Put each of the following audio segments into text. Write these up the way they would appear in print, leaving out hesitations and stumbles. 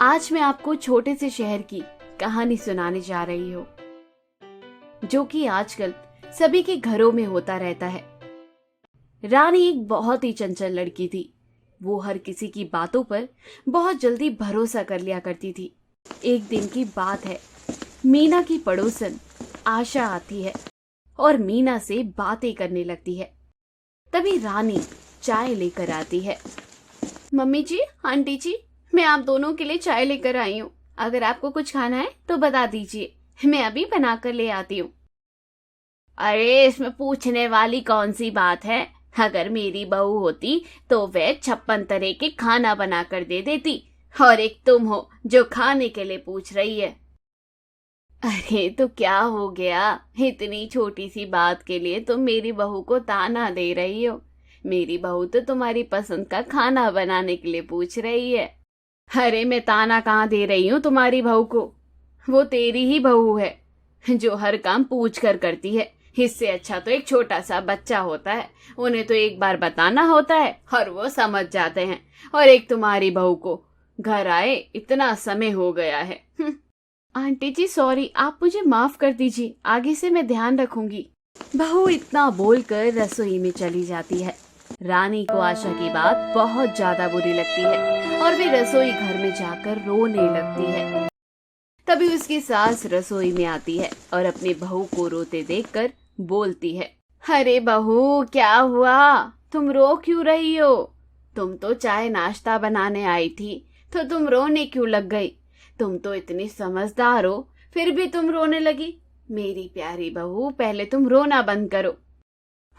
आज मैं आपको छोटे से शहर की कहानी सुनाने जा रही हूँ, जो कि आजकल सभी के घरों में होता रहता है। रानी एक बहुत ही चंचल लड़की थी। वो हर किसी की बातों पर बहुत जल्दी भरोसा कर लिया करती थी। एक दिन की बात है, मीना की पड़ोसन आशा आती है और मीना से बातें करने लगती है। तभी रानी चाय लेकर आती है। मम्मी जी, आंटी जी, मैं आप दोनों के लिए चाय लेकर आई हूँ। अगर आपको कुछ खाना है तो बता दीजिए, मैं अभी बना कर ले आती हूँ। अरे, इसमें पूछने वाली कौन सी बात है? अगर मेरी बहू होती तो वह 56 तरह के खाना बना कर दे देती, और एक तुम हो जो खाने के लिए पूछ रही है। अरे तो क्या हो गया? इतनी छोटी सी बात के लिए तुम मेरी बहू को ताना दे रही हो। मेरी बहू तो तुम्हारी पसंद का खाना बनाने के लिए पूछ रही है। अरे मैं ताना कहाँ दे रही हूँ तुम्हारी बहू को? वो तेरी ही बहू है जो हर काम पूछ कर करती है। इससे अच्छा तो एक छोटा सा बच्चा होता है, उन्हें तो एक बार बताना होता है और वो समझ जाते हैं। और एक तुम्हारी बहू को घर आए इतना समय हो गया है। आंटी जी सॉरी, आप मुझे माफ कर दीजिए, आगे से मैं ध्यान रखूंगी। बहू इतना बोलकर रसोई में चली जाती है। रानी को आशा की बात बहुत ज्यादा बुरी लगती है और वे रसोई घर में जाकर रोने लगती है। तभी उसकी सास रसोई में आती है और अपनी बहू को रोते देखकर बोलती है, अरे बहू क्या हुआ? तुम रो क्यों रही हो? तुम तो चाय नाश्ता बनाने आई थी, तो तुम रोने क्यों लग गई? तुम तो इतनी समझदार हो, फिर भी तुम रोने लगी। मेरी प्यारी बहू, पहले तुम रोना बंद करो।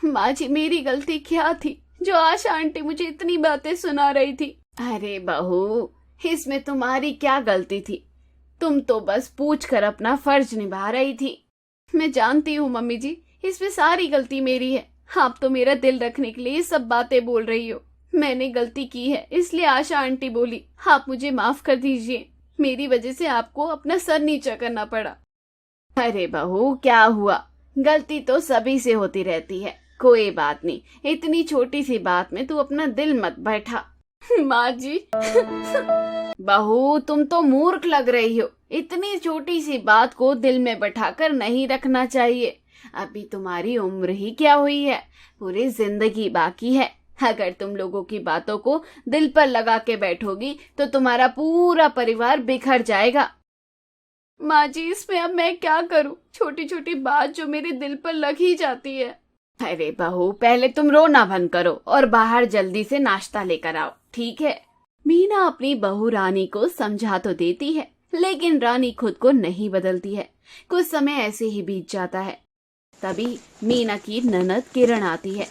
माँ जी, मेरी गलती क्या थी जो आशा आंटी मुझे इतनी बातें सुना रही थी? अरे बहू, इसमें तुम्हारी क्या गलती थी? तुम तो बस पूछ कर अपना फर्ज निभा रही थी। मैं जानती हूँ मम्मी जी, इसमें सारी गलती मेरी है। आप तो मेरा दिल रखने के लिए सब बातें बोल रही हो। मैंने गलती की है, इसलिए आशा आंटी बोली। आप मुझे माफ कर दीजिए, मेरी वजह से आपको अपना सर नीचा करना पड़ा। अरे बहू क्या हुआ? गलती तो सभी से होती रहती है, कोई बात नहीं। इतनी छोटी सी बात में तू अपना दिल मत बैठा। माँ जी। बहू तुम तो मूर्ख लग रही हो। इतनी छोटी सी बात को दिल में बैठाकर नहीं रखना चाहिए। अभी तुम्हारी उम्र ही क्या हुई है, पूरी जिंदगी बाकी है। अगर तुम लोगों की बातों को दिल पर लगा के बैठोगी तो तुम्हारा पूरा परिवार बिखर जाएगा। माँ जी, इसमें अब मैं क्या करूँ? छोटी छोटी बात जो मेरे दिल पर लग ही जाती है। अरे बहू, पहले तुम रोना बंद करो और बाहर जल्दी से नाश्ता लेकर आओ, ठीक है? मीना अपनी बहू रानी को समझा तो देती है, लेकिन रानी खुद को नहीं बदलती है। कुछ समय ऐसे ही बीत जाता है। तभी मीना की ननद किरण आती है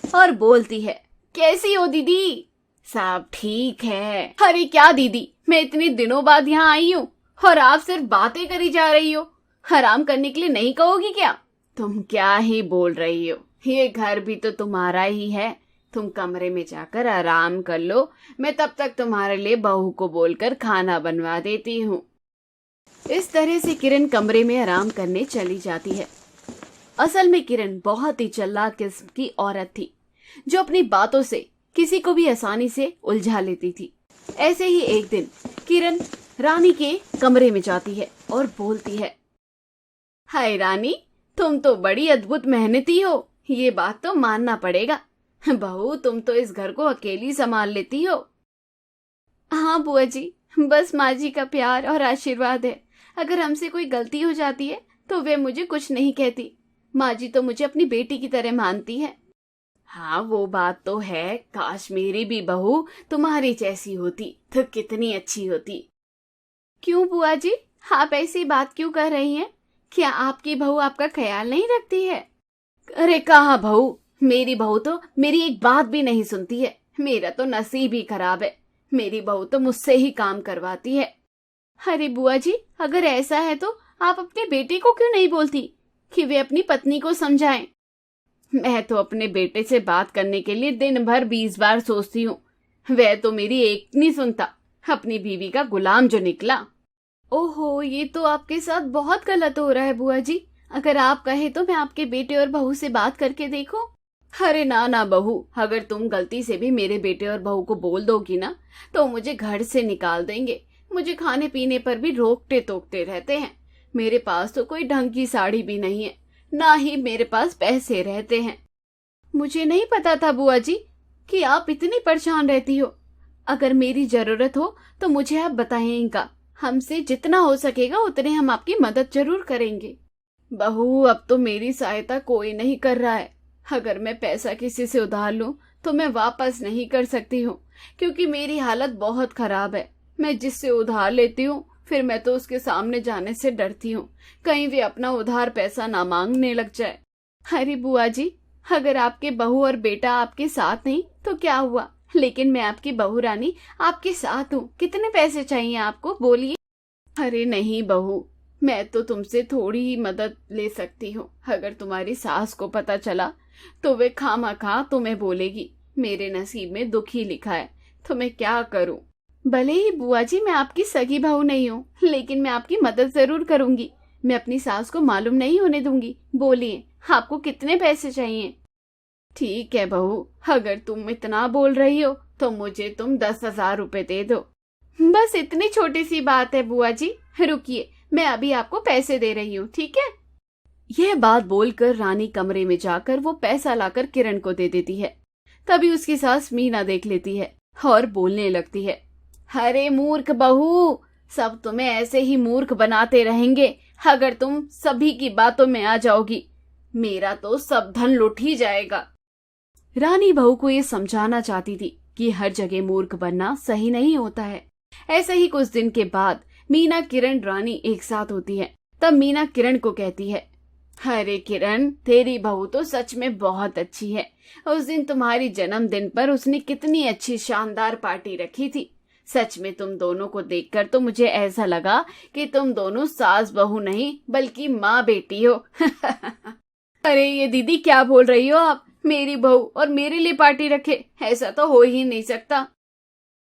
और बोलती है, कैसी हो दीदी? सब ठीक है। अरे क्या दीदी, मैं इतने दिनों बाद यहाँ आई हूँ और आप सिर्फ बातें करी जा रही हो। आराम करने के लिए नहीं कहोगी क्या? तुम क्या ही बोल रही हो, ये घर भी तो तुम्हारा ही है। तुम कमरे में जाकर आराम कर लो, मैं तब तक तुम्हारे लिए बहू को बोलकर खाना बनवा देती हूँ। इस तरह से किरण कमरे में आराम करने चली जाती है। असल में किरण बहुत ही चालाक किस्म की औरत थी, जो अपनी बातों से किसी को भी आसानी से उलझा लेती थी। ऐसे ही एक दिन किरण रानी के कमरे में जाती है और बोलती है, हाय रानी, तुम तो बड़ी अद्भुत मेहनती हो, ये बात तो मानना पड़ेगा। बहू, तुम तो इस घर को अकेली संभाल लेती हो। हाँ बुआ जी, बस माँ जी का प्यार और आशीर्वाद है। अगर हमसे कोई गलती हो जाती है तो वे मुझे कुछ नहीं कहती। माँ जी तो मुझे अपनी बेटी की तरह मानती है। हाँ वो बात तो है, काश मेरी भी बहू तुम्हारी जैसी होती तो कितनी अच्छी होती। क्यों बुआ जी, आप ऐसी बात क्यों कर रही हैं? क्या आपकी बहू आपका ख्याल नहीं रखती है? अरे कहाँ बहू, मेरी बहू तो मेरी एक बात भी नहीं सुनती है। मेरा तो नसीब ही खराब है, मेरी बहू तो मुझसे ही काम करवाती है। अरे बुआ जी, अगर ऐसा है तो आप अपने बेटे को क्यों नहीं बोलती कि वे अपनी पत्नी को समझाएं? मैं तो अपने बेटे से बात करने के लिए दिन भर 20 बार सोचती हूँ, वह तो मेरी एक नहीं सुनता। अपनी बीवी का गुलाम जो निकला। ओहो, ये तो आपके साथ बहुत गलत हो रहा है बुआ जी। अगर आप कहे तो मैं आपके बेटे और बहू से बात करके देखूं। अरे ना ना बहू, अगर तुम गलती से भी मेरे बेटे और बहू को बोल दोगी ना तो मुझे घर से निकाल देंगे। मुझे खाने पीने पर भी रोकते टोकते रहते हैं। मेरे पास तो कोई ढंग की साड़ी भी नहीं है, ना ही मेरे पास पैसे रहते हैं। मुझे नहीं पता था बुआ जी कि आप इतनी परेशान रहती हो। अगर मेरी जरूरत हो तो मुझे आप बताइएगा, हमसे जितना हो सकेगा उतने हम आपकी मदद जरूर करेंगे। बहू, अब तो मेरी सहायता कोई नहीं कर रहा है। अगर मैं पैसा किसी से उधार लूं तो मैं वापस नहीं कर सकती हूँ, क्योंकि मेरी हालत बहुत खराब है। मैं जिससे उधार लेती हूँ फिर मैं तो उसके सामने जाने से डरती हूँ, कहीं वे अपना उधार पैसा ना मांगने लग जाए। अरे बुआ जी, अगर आपके बहू और बेटा आपके साथ नहीं तो क्या हुआ, लेकिन मैं आपकी बहू रानी आपके साथ हूँ। कितने पैसे चाहिए आपको, बोलिए। अरे नहीं बहू, मैं तो तुमसे थोड़ी ही मदद ले सकती हूँ। अगर तुम्हारी सास को पता चला तो वे खामखा तुम्हें बोलेगी। मेरे नसीब में दुख ही लिखा है, तो मैं क्या करूँ। भले ही बुआ जी मैं आपकी सगी बहू नहीं हूँ, लेकिन मैं आपकी मदद जरूर करूंगी। मैं अपनी सास को मालूम नहीं होने दूंगी। बोलिए, आपको कितने पैसे चाहिए। ठीक है बहू, अगर तुम इतना बोल रही हो तो मुझे तुम 10,000 रुपए दे दो। बस इतनी छोटी सी बात है बुआ जी, रुकिए, मैं अभी आपको पैसे दे रही हूँ, ठीक है। यह बात बोलकर रानी कमरे में जाकर वो पैसा लाकर किरण को दे देती है। तभी उसकी सास मीना देख लेती है और बोलने लगती है, अरे मूर्ख बहू, सब तुम्हें ऐसे ही मूर्ख बनाते रहेंगे। अगर तुम सभी की बातों में आ जाओगी, मेरा तो सब धन लुट ही जाएगा। रानी बहू को ये समझाना चाहती थी कि हर जगह मूर्ख बनना सही नहीं होता है। ऐसे ही कुछ दिन के बाद मीना, किरण, रानी एक साथ होती है। तब मीना किरण को कहती है, अरे किरण, तेरी बहू तो सच में बहुत अच्छी है। उस दिन तुम्हारी जन्मदिन पर उसने कितनी अच्छी शानदार पार्टी रखी थी। सच में तुम दोनों को देखकर तो मुझे ऐसा लगा कि तुम दोनों सास बहू नहीं बल्कि माँ बेटी हो। अरे ये दीदी क्या बोल रही हो आप, मेरी बहू और मेरे लिए पार्टी रखे, ऐसा तो हो ही नहीं सकता।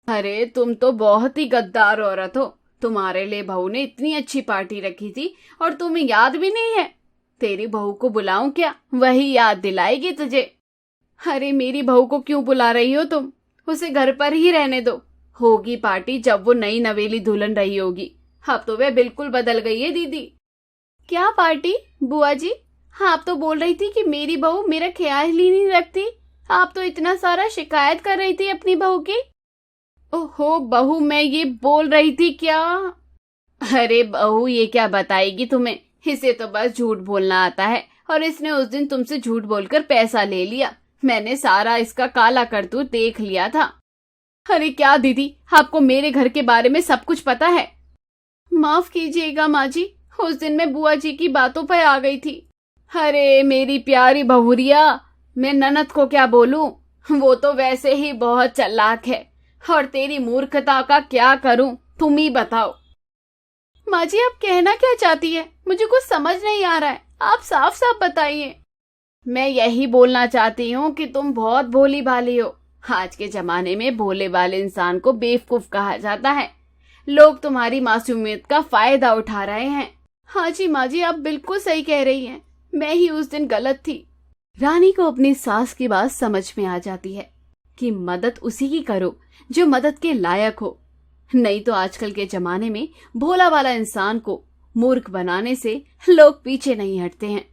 अरे तुम तो बहुत ही गद्दार औरत हो। तुम्हारे लिए बहू ने इतनी अच्छी पार्टी रखी थी और तुम्हें याद भी नहीं है। तेरी बहू को बुलाऊं क्या, वही याद दिलाएगी तुझे। अरे मेरी बहू को क्यों बुला रही हो तुम, उसे घर पर ही रहने दो। होगी पार्टी जब वो नई नवेली दुल्हन रही होगी। अब तो वह बिल्कुल बदल गई है दीदी। क्या पार्टी बुआ जी, आप तो बोल रही थी कि मेरी बहू मेरा ख्याल ही नहीं रखती। आप तो इतना सारा शिकायत कर रही थी अपनी बहू की। ओहो बहू, मैं ये बोल रही थी क्या। अरे बहू, ये क्या बताएगी तुम्हें, इसे तो बस झूठ बोलना आता है और इसने उस दिन तुमसे झूठ बोलकर पैसा ले लिया। मैंने सारा इसका काला करतूत देख लिया था। अरे क्या दीदी, आपको मेरे घर के बारे में सब कुछ पता है। माफ कीजिएगा माँ जी, उस दिन मैं बुआ जी की बातों पर आ गई थी। अरे मेरी प्यारी बहुरिया, मैं ननद को क्या बोलूं, वो तो वैसे ही बहुत चालाक है। और तेरी मूर्खता का क्या करूं, तुम ही बताओ। माँ जी, आप कहना क्या चाहती है, मुझे कुछ समझ नहीं आ रहा है, आप साफ साफ बताइए। मैं यही बोलना चाहती हूँ कि तुम बहुत भोली भाली हो। आज के जमाने में भोले भाले इंसान को बेवकूफ कहा जाता है। लोग तुम्हारी मासूमियत का फायदा उठा रहे हैं। हाँ जी माँ जी, आप बिल्कुल सही कह रही हैं, मैं ही उस दिन गलत थी। रानी को अपनी सास की बात समझ में आ जाती है कि मदद उसी की करो जो मदद के लायक हो, नहीं तो आजकल के जमाने में भोला वाला इंसान को मूर्ख बनाने से लोग पीछे नहीं हटते हैं।